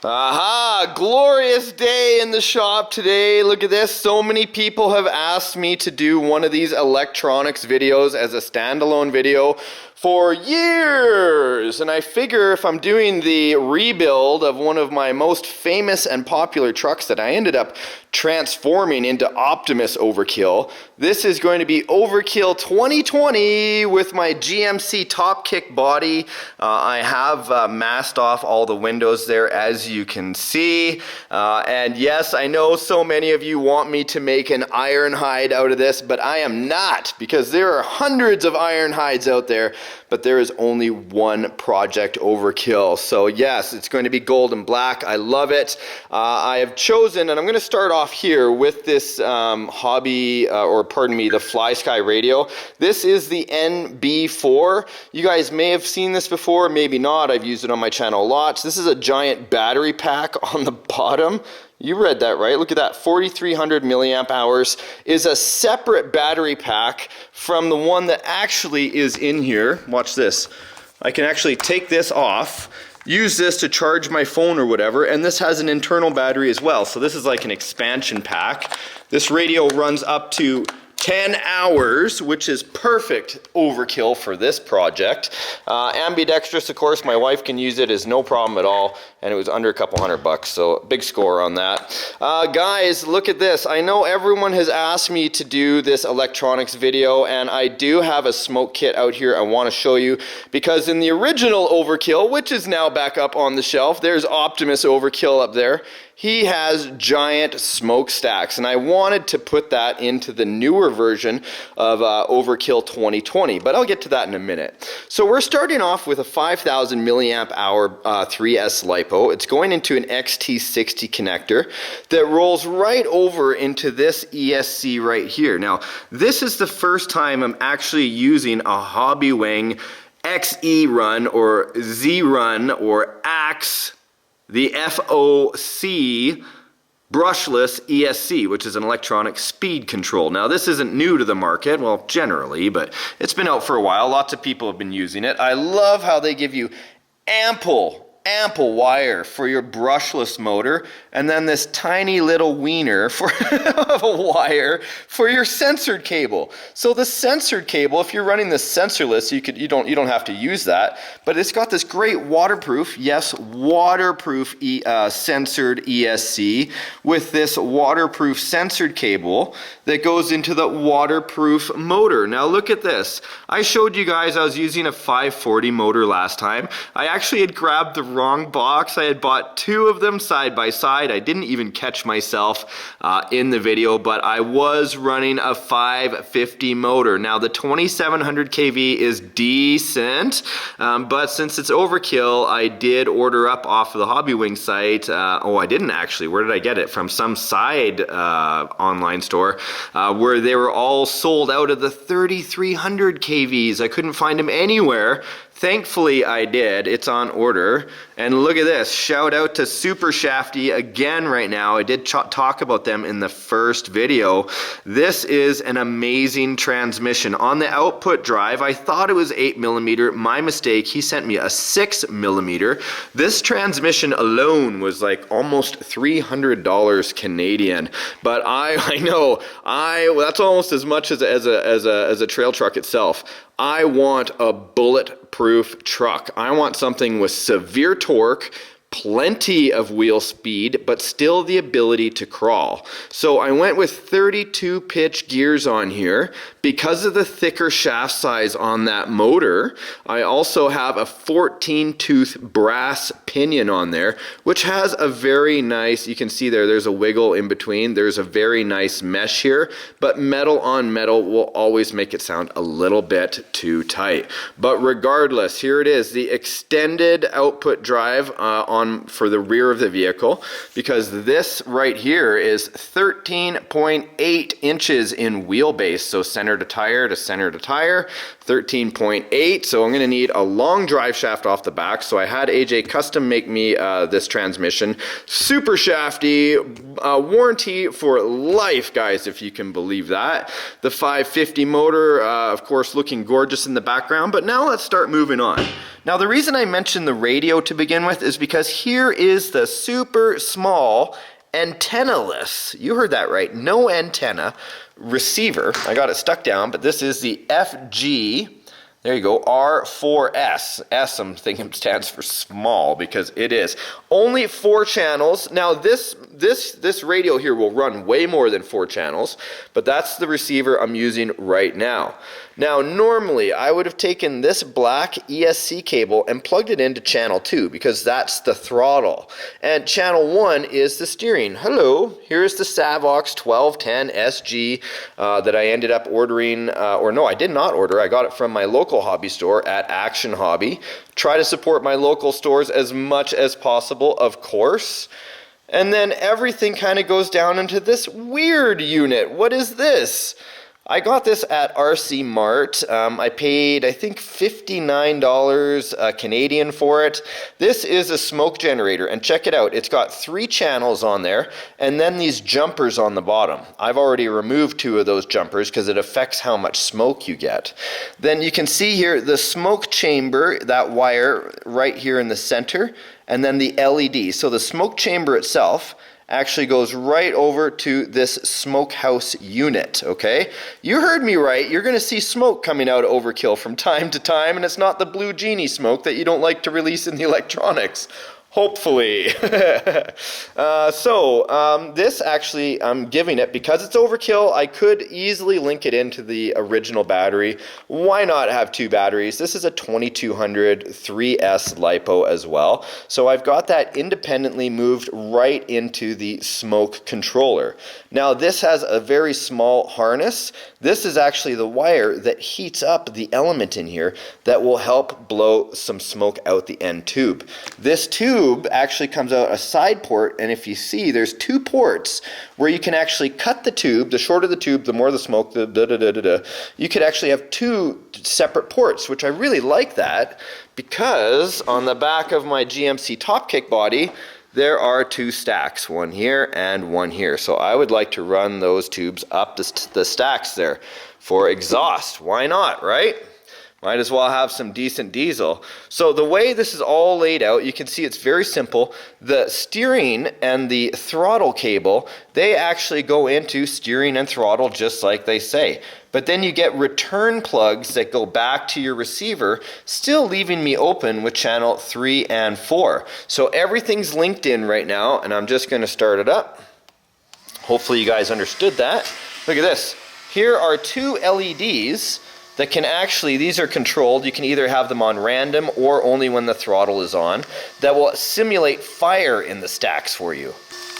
Aha! Glorious day in the shop today. Look at this. So many people have asked me to do one of these electronics videos as a standalone video for years. And I figure if I'm doing the rebuild of one of my most famous and popular trucks that I ended up transforming into Optimus Overkill, this is going to be Overkill 2020 with my GMC Top Kick body. I have masked off all the windows there, as you can see. And yes, I know so many of you want me to make an iron hide out of this, but I am not, because there are hundreds of iron hides out there, but there is only one Project Overkill. So yes, it's going to be gold and black. I love it. I have chosen, and I'm going to start off here with this the Fly Sky radio. This is the NB4. You guys may have seen this before, maybe not. I've used it on my channel a lot. This is a giant battery pack on the bottom. You read that right. Look at that. 4,300 milliamp hours is a separate battery pack from the one that actually is in here. Watch this. I can actually take this off, use this to charge my phone or whatever, and this has an internal battery as well. So this is like an expansion pack. This radio runs up to 10 hours, which is perfect overkill for this project. Ambidextrous, of course, my wife can use it, is no problem at all, and it was under a couple $100, so big score on that. Guys, look at this. I know everyone has asked me to do this electronics video, and I do have a smoke kit out here I want to show you, because in the original Overkill, which is now back up on the shelf, there's Optimus Overkill up there. He has giant smokestacks, and I wanted to put that into the newer version of Overkill 2020, but I'll get to that in a minute. So we're starting off with a 5,000 milliamp hour 3S lipo. It's going into an XT60 connector that rolls right over into this ESC right here. Now, this is the first time I'm actually using a Hobbywing XeRun or XeRun or AXE, the FOC brushless ESC, which is an electronic speed control. Now, this isn't new to the market, well, generally, but it's been out for a while. Lots of people have been using it. I love how they give you ample wire for your brushless motor, and then this tiny little wiener of a wire for your censored cable. So the censored cable, if you're running the sensorless, you don't have to use that, but it's got this great waterproof, yes, waterproof censored ESC with this waterproof censored cable that goes into the waterproof motor. Now look at this. I showed you guys I was using a 540 motor last time. I actually had grabbed the wrong box. I had bought two of them side by side. I didn't even catch myself in the video, but I was running a 550 motor. Now the 2700 kV is decent, but since it's overkill, I did order up off of the Hobbywing site. I didn't actually. Where did I get it? From some side online store where they were all sold out of the 3300 kVs. I couldn't find them anywhere. Thankfully, I did. It's on order. And look at this. Shout out to SUPERSHAFTY again right now. I did talk about them in the first video. This is an amazing transmission. On the output drive, I thought it was 8mm. My mistake. He sent me a 6mm. This transmission alone was like almost $300 Canadian. But I know, that's almost as much as a trail truck itself. I want a bulletproof truck. I want something with severe torque, plenty of wheel speed, but still the ability to crawl. So I went with 32 pitch gears on here. Because of the thicker shaft size on that motor, I also have a 14-tooth brass pinion on there, which has a very nice, you can see there's a wiggle in between. There's a very nice mesh here, but metal on metal will always make it sound a little bit too tight. But regardless, here it is, the extended output drive for the rear of the vehicle, because this right here is 13.8 inches in wheelbase, so center to tire to center to tire, 13.8. So I'm going to need a long drive shaft off the back. So I had AJ custom make me this transmission. SUPERSHAFTY, warranty for life, guys, if you can believe that. The 550 motor, of course, looking gorgeous in the background. But now let's start moving on. Now the reason I mentioned the radio to begin with is because here is the super small antenna-less, you heard that right, no antenna receiver. I got it stuck down, but this is the FG, there you go, R4S. S, I'm thinking stands for small because it is. Only 4 channels. Now this radio here will run way more than 4 channels, but that's the receiver I'm using right now. Now normally I would have taken this black ESC cable and plugged it into channel 2 because that's the throttle. And channel 1 is the steering. Hello, here's the Savox 1210 SG that I ended up ordering, or no, I did not order. I got it from my local hobby store at Action Hobby. Try to support my local stores as much as possible, of course. And then everything kind of goes down into this weird unit. What is this? I got this at RC Mart. I paid, I think, $59 Canadian for it. This is a smoke generator, and check it out. It's got 3 channels on there, and then these jumpers on the bottom. I've already removed 2 of those jumpers because it affects how much smoke you get. Then you can see here the smoke chamber, that wire right here in the center, and then the LED. So the smoke chamber itself actually goes right over to this smokehouse unit, okay? You heard me right. You're going to see smoke coming out of Overkill from time to time, and it's not the blue genie smoke that you don't like to release in the electronics. Hopefully. This actually, I'm giving it, because it's Overkill, I could easily link it into the original battery. Why not have 2 batteries? This is a 2200 3S LiPo as well. So I've got that independently moved right into the smoke controller. Now this has a very small harness. This is actually the wire that heats up the element in here that will help blow some smoke out the end tube. This tube actually comes out a side port, and if you see, there's 2 ports where you can actually cut the tube. The shorter the tube, the more the smoke, You could actually have 2 separate ports, which I really like that, because on the back of my GMC Top Kick body, there are 2 stacks, one here and one here. So I would like to run those tubes up the stacks there for exhaust. Why not, right? Might as well have some decent diesel. So the way this is all laid out, you can see it's very simple. The steering and the throttle cable, they actually go into steering and throttle just like they say. But then you get return plugs that go back to your receiver, still leaving me open with channel 3 and 4. So everything's linked in right now, and I'm just going to start it up. Hopefully you guys understood that. Look at this. Here are 2 LEDs that can actually, these are controlled, you can either have them on random or only when the throttle is on, that will simulate fire in the stacks for you.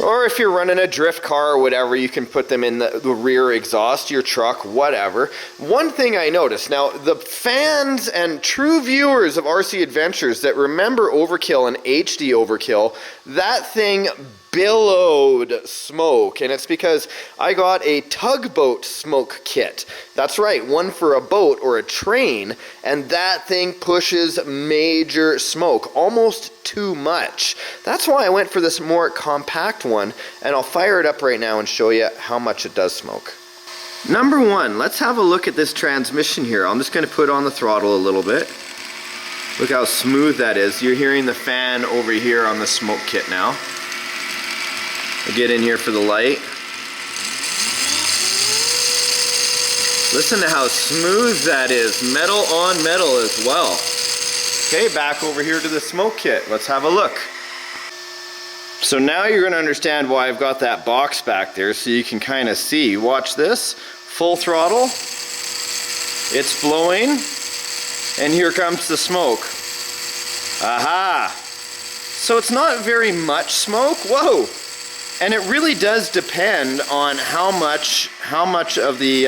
Or if you're running a drift car or whatever, you can put them in the rear exhaust, your truck, whatever. One thing I noticed, now the fans and true viewers of RC Adventures that remember Overkill and HD Overkill, that thing billowed smoke, and it's because I got a Tugboat Smoke Kit. That's right, one for a boat or a train, and that thing pushes major smoke, almost too much. That's why I went for this more compact one, and I'll fire it up right now and show you how much it does smoke. Number 1, let's have a look at this transmission here. I'm just going to put on the throttle a little bit. Look how smooth that is. You're hearing the fan over here on the smoke kit now. I'll get in here for the light. Listen to how smooth that is. Metal on metal as well. Okay, back over here to the smoke kit. Let's have a look. So now you're going to understand why I've got that box back there, so you can kind of see. Watch this. Full throttle. It's blowing. And here comes the smoke. Aha! So it's not very much smoke. Whoa! And it really does depend on how much of the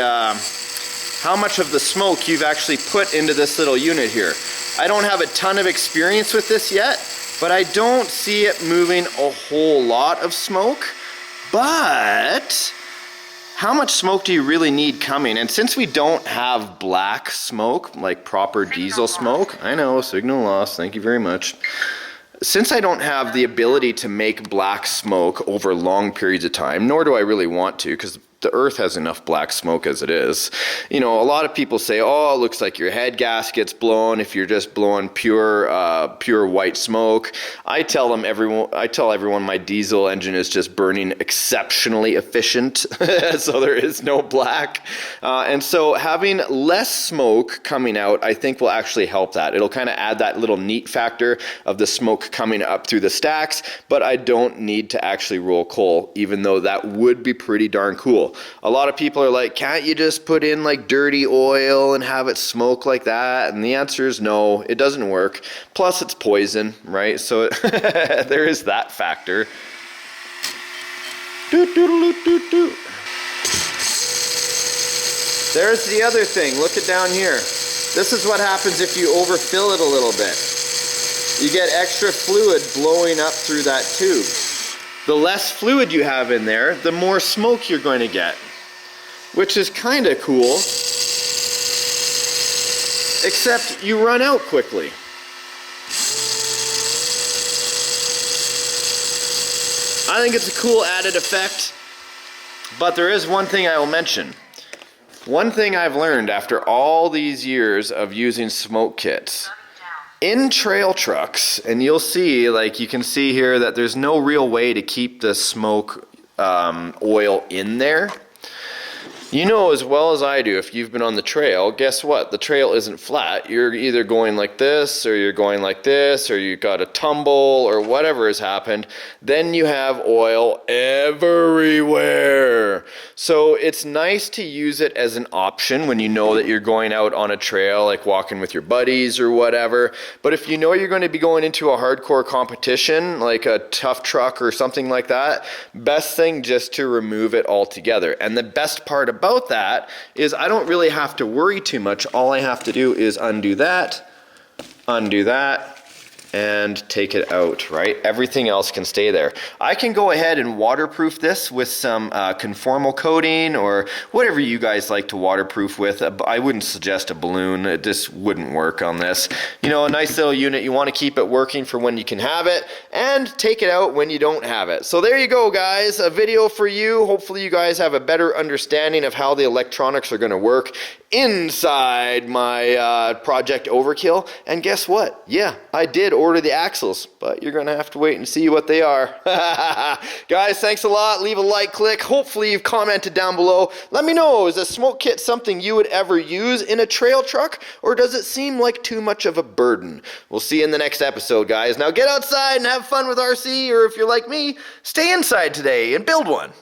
smoke you've actually put into this little unit here. I don't have a ton of experience with this yet, but I don't see it moving a whole lot of smoke. But how much smoke do you really need coming? And since we don't have black smoke, like proper diesel smoke, I know, signal loss, thank you very much. Since I don't have the ability to make black smoke over long periods of time, nor do I really want to, because the earth has enough black smoke as it is. You know, a lot of people say, oh, it looks like your head gasket's blown if you're just blowing pure white smoke. I tell everyone my diesel engine is just burning exceptionally efficient, so there is no black. And so having less smoke coming out, I think will actually help that. It'll kind of add that little neat factor of the smoke coming up through the stacks, but I don't need to actually roll coal, even though that would be pretty darn cool. A lot of people are like, can't you just put in like dirty oil and have it smoke like that? And the answer is no, it doesn't work. Plus it's poison, right? So there is that factor. There's the other thing. Look it down here. This is what happens if you overfill it a little bit. You get extra fluid blowing up through that tube. The less fluid you have in there, the more smoke you're going to get, which is kind of cool, except you run out quickly. I think it's a cool added effect, but there is one thing I will mention. One thing I've learned after all these years of using smoke kits, in trail trucks, and you'll see, like you can see here, that there's no real way to keep the smoke oil in there. You know as well as I do, if you've been on the trail, guess what? The trail isn't flat. You're either going like this, or you're going like this, or you got a tumble, or whatever has happened. Then you have oil everywhere. So it's nice to use it as an option when you know that you're going out on a trail, like walking with your buddies or whatever. But if you know you're going to be going into a hardcore competition, like a tough truck or something like that, best thing just to remove it altogether. And the best part about that is I don't really have to worry too much. All I have to do is undo that, and take it out, right? Everything else can stay there. I can go ahead and waterproof this with some conformal coating or whatever you guys like to waterproof with. I wouldn't suggest a balloon. It just wouldn't work on this. You know, a nice little unit. You want to keep it working for when you can have it and take it out when you don't have it. So there you go, guys. A video for you. Hopefully you guys have a better understanding of how the electronics are going to work inside my Project Overkill. And guess what? Yeah, I did order the axles, but you're gonna have to wait and see what they are. Guys, thanks a lot. Leave a like, click. Hopefully you've commented down below. Let me know, is a smoke kit something you would ever use in a trail truck, or does it seem like too much of a burden? We'll see you in the next episode, guys. Now get outside and have fun with RC, or if you're like me, stay inside today and build one.